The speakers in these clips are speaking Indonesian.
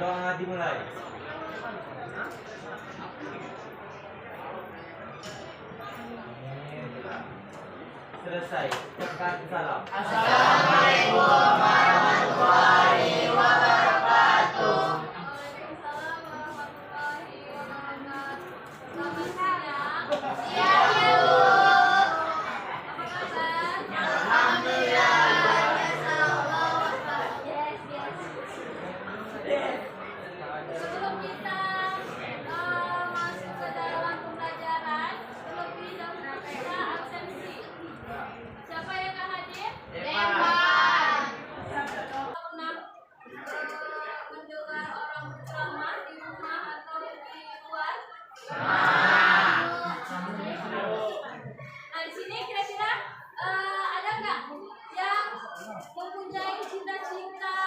Doa dimulai. Selesai. Ucapkan salam. Assalamualaikum warahmatullahi wabarakatuh. Waalaikumsalam warahmatullahi wabarakatuh. Selamat siang. Siang, Bu. Apa kabar? Alhamdulillah. Yes, yes. Sebelum kita masuk ke dalam pembelajaran, terlebih dahulu kita absensi. Siapa yang gak hadir? Depan. Pernah mendengar orang berceramah di rumah atau di luar? Nah, di sini kira-kira ada nggak yang mempunyai cita-cita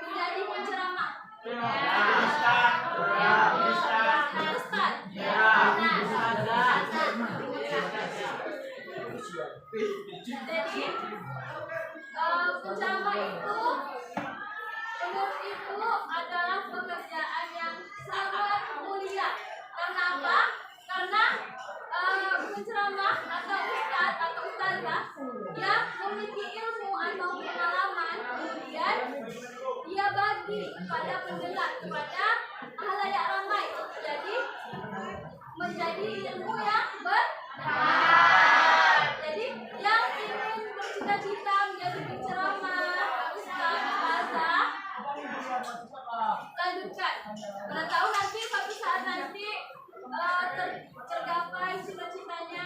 menjadi penceramah? Ustaz? Jadi penceramah itu menurut Ibu adalah pekerjaan yang sangat mulia. Karena apa? Karena penceramah atau ustaz atau ustazah dia memiliki ilmu atau pengalaman, kemudian dia bagi kepada pendengar, kepada halayak ramai. Jadi menjadi ilmu yang bermanfaat. Jadi yang ingin bercita-cita menjadi penceramah, ustaz, ustazah, lanjutkan. Mana tahu nanti suatu saat nanti tergapai cita-citanya.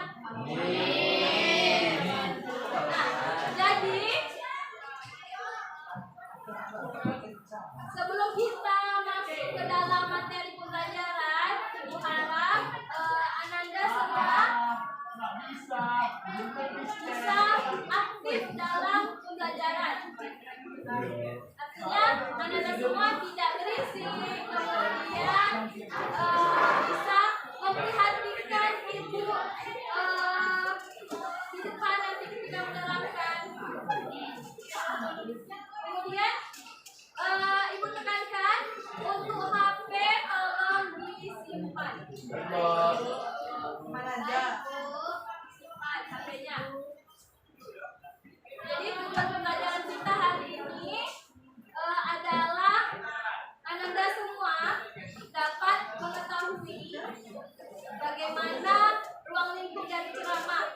Nah, jadi sebelum kita masuk ke dalam materi pembelajaran, Ibu harap Ananda semua bisa aktif dalam pembelajaran. Artinya Ananda semua tidak berisik, kemudian bisa memperhatikan Ibu di depan nanti ketika menerangkan. Kemudian Ibu tekankan untuk HP tolong disimpan. Mana aja? Simpan HP-nya. Jadi tujuan pembelajaran kita hari ini adalah Ananda semua dapat mengetahui bagaimana ruang lingkup dari ceramah,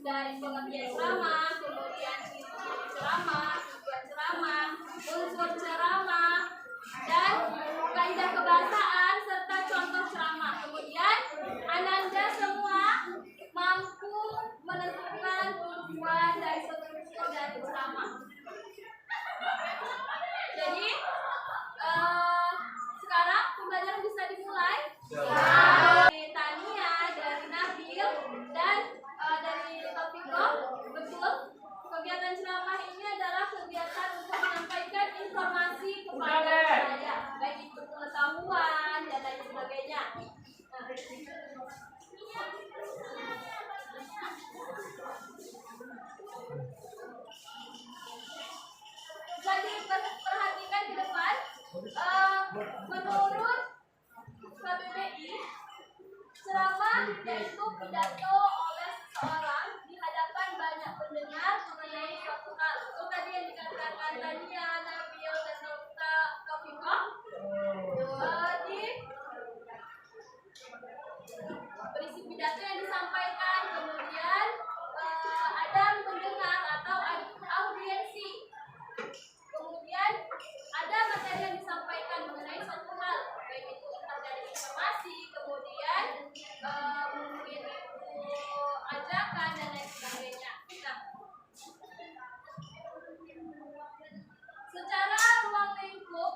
dari pengertian ceramah, kemudian ciri-ciri ceramah, tujuan ceramah, unsur ceramah, dan kaidah kebahasaan serta contoh ceramah. Kemudian Ananda semua mampu menentukan tujuan dari struktur dari ceramah. Jadi sekarang pembelajaran bisa dimulai. Dari Tania, dari Nabil, dan dari Topiko. Betul, kegiatan ceramah ini adalah kegiatan untuk menyampaikan informasi kepada saya, baik itu pengetahuan dan lain sebagainya. Bisa diperhatikan ke depan. Menurut KBBI, ceramah yaitu pidato oleh seseorang di hadapan banyak pendengar mengenai suatu hal. Itu tadi yang dikatakan Tania, Nabil, dan Topiko. Berisi pidato yang disampaikan, kemudian ada pendengar atau audiensi. Kemudian ada materi yang disampaikan mengenai suatu hal, baik itu entah dari informasi, kemudian mungkin itu ajakan dan lain sebagainya. Nah, secara ruang lingkup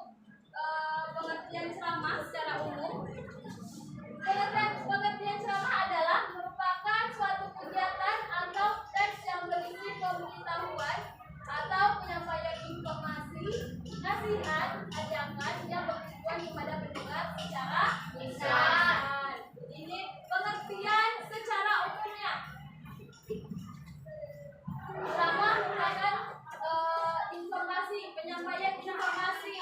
pengertian ceramah secara umum, pengertian ceramah adalah merupakan suatu kegiatan atau teks yang berisi pemberitahuan atau penyampaian informasi, nasihat, ajakan yang bertujuan kepada pendengar secara lisan. Ini pengertian secara umumnya. Pertama merupakan informasi, penyampaian informasi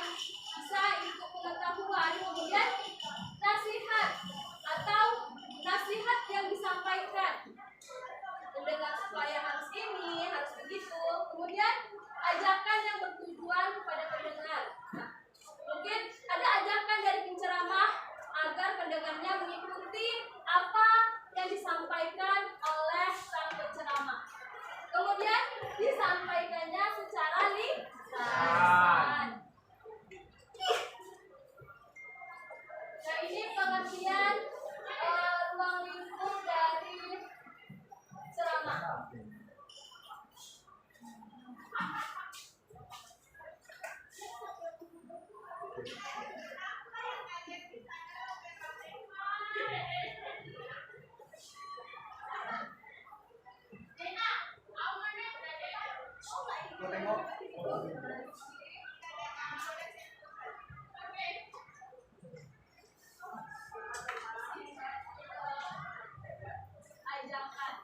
Ajakan.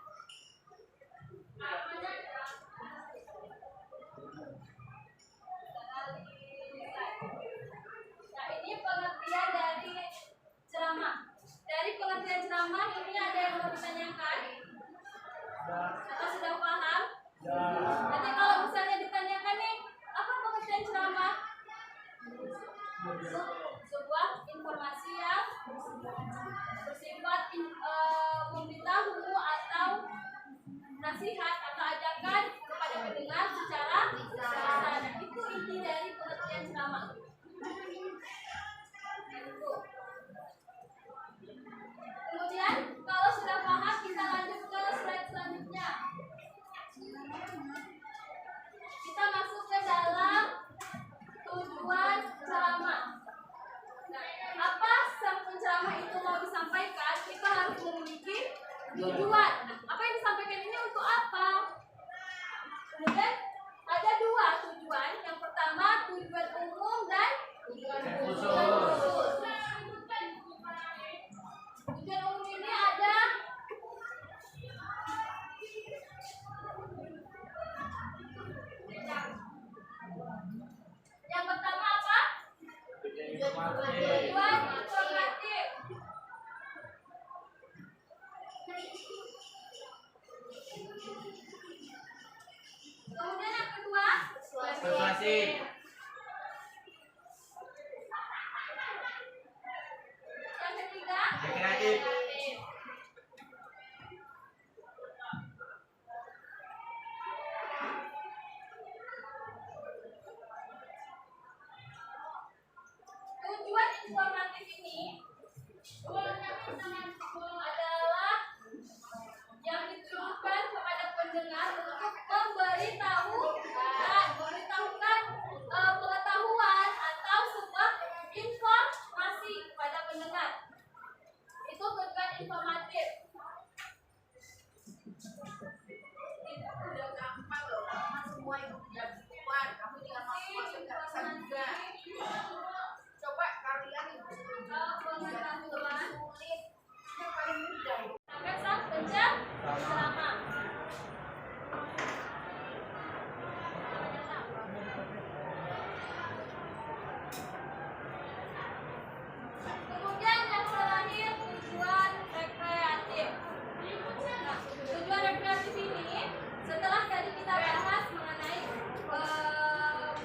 Nah, ini pengertian dari ceramah. Dari pengertian ceramah ini ada yang mau ditanyakan? Atau sudah paham? Nanti kalau misalnya ditanyakan nih, apa pengertian ceramah? Sebuah informasi yang bersifat memberitahu atau nasihat atau ajakan kepada pendengar secara lisan. Itu inti dari pengertian ceramah. Kemudian kalau sudah paham, kita lanjut ke slide selanjutnya. Kita masuk ke dalam tujuan ceramah. Nah, apa sang penceramah itu mau disampaikan? Kita harus memiliki tujuan. Nah, apa yang disampaikan ini untuk apa? Kemudian ada dua tujuan. Yang pertama tujuan umum dan tujuan khusus. Tujuan umum ini ada yang pertama apa? Tujuan informatif. Kemudian yang kedua Persuasif. Yang ketiga Rekreatif. tujuan informatif ini adalah yang ditujukan kepada pendengar untuk memberitahu dan memberitahukan pengetahuan atau sebuah informasi kepada pendengar. Itu tujuan informatif. Udah gampang loh, sama semua itu punya tujuan. Kamu tinggal masuk nggak bisa juga. Coba kalian itu Pengetahuan sulit, yang paling mudah. akan sang penceramah. Kemudian yang terakhir tujuan rekreatif. Nah, tujuan rekreatif ini setelah tadi kita bahas mengenai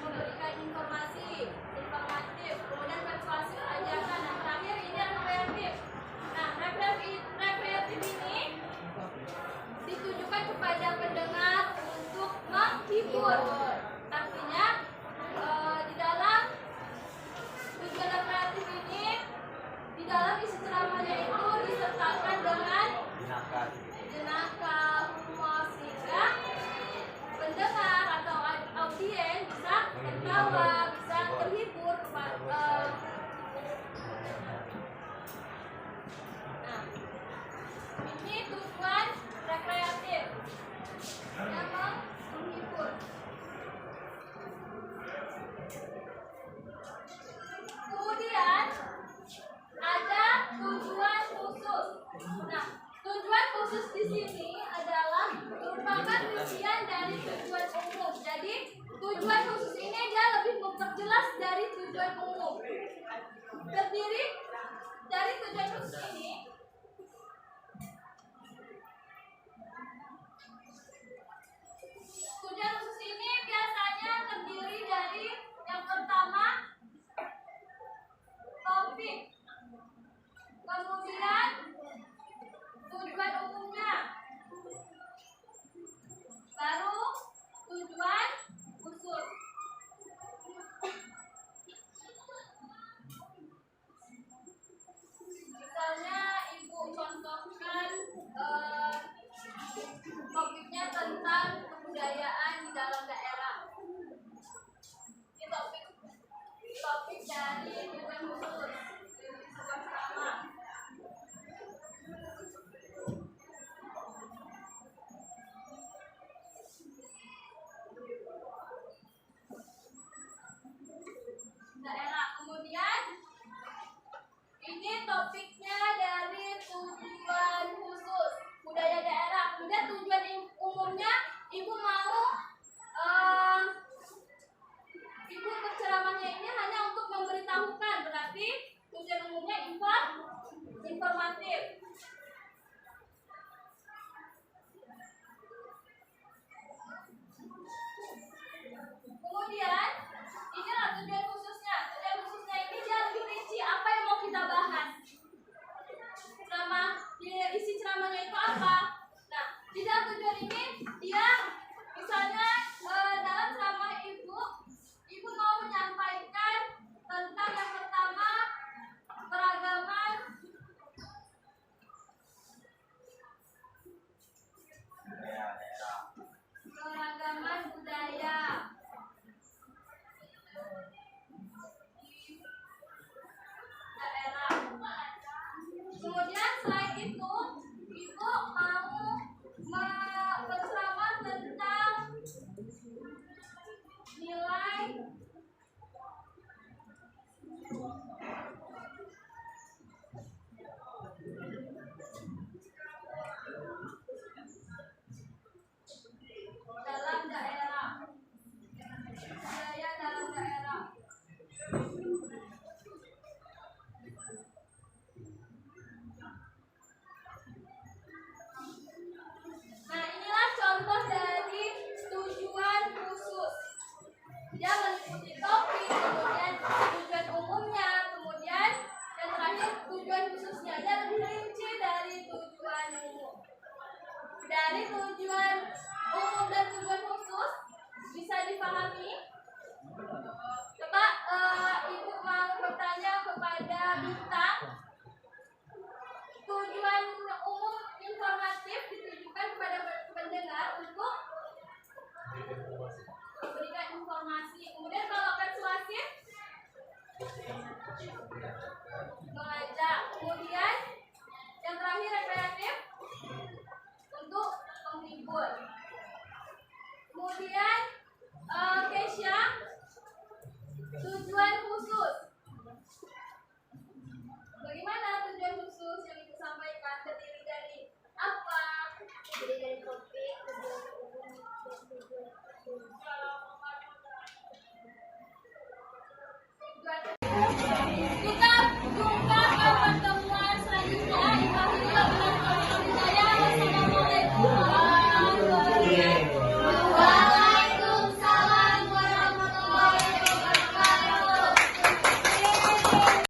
memberikan informasi, informatif, kemudian persuasif, ajakan, dan terakhir ini rekreatif. Nah, rekreatif ini ditujukan kepada pendengar untuk menghibur. Artinya di dalam tujuan rekreatif ini, di dalam isi ceramahnya itu disertakan dengan jenaka, humor, sehingga pendengar atau audien bisa tertawa, bisa terhibur Nah, ini tujuan rekreatif yang menghibur. Kemudian ada tujuan khusus. Nah, tujuan khusus di sini adalah merupakan rincian dari tujuan umum. Jadi, tujuan khusus ini dia lebih memperjelas dari tujuan umum. Terdiri dari tujuan khusus ini tujuan khusus ini biasanya terdiri dari yang pertama topik, kemudian tujuan umumnya, baru tujuan khusus. Misalnya dari tujuan khusus sebuah ceramah. Daerah. Kemudian ini topiknya dari tujuan khusus budaya daerah. Kemudian tujuan umumnya ibu mau ibu berceramahnya ini hanya untuk memberitahukan, berarti tujuan umumnya informatif. Kemudian inilah tujuan khususnya. Tujuan khususnya ini dia lebih rinci apa yang mau kita bahas. Isi ceramahnya itu apa? Nah, di dalam tujuan ini dia misalnya dalam ceramah ibu mau menyampaikan tentang yang pertama keragaman budaya. Daerah. Kemudian selain itu, ibu mau berceramah tentang nilai dalam daerah. Budaya dalam daerah. Nah, inilah contoh dari tujuan khusus. Dia meliputi topik, kemudian tujuan umumnya, kemudian yang terakhir tujuan khususnya. Dia lebih rinci dari tujuan umum. Dari tujuan umum dan tujuan khusus bisa dipahami? Coba ibu mau bertanya kepada Bintang. Tujuan umum informatif ditujukan kepada pendengar untuk memberikan informasi. Kemudian kalau persuasif mengajak. Kemudian yang terakhir rekreatif untuk menghibur. Kemudian Kesha, tujuan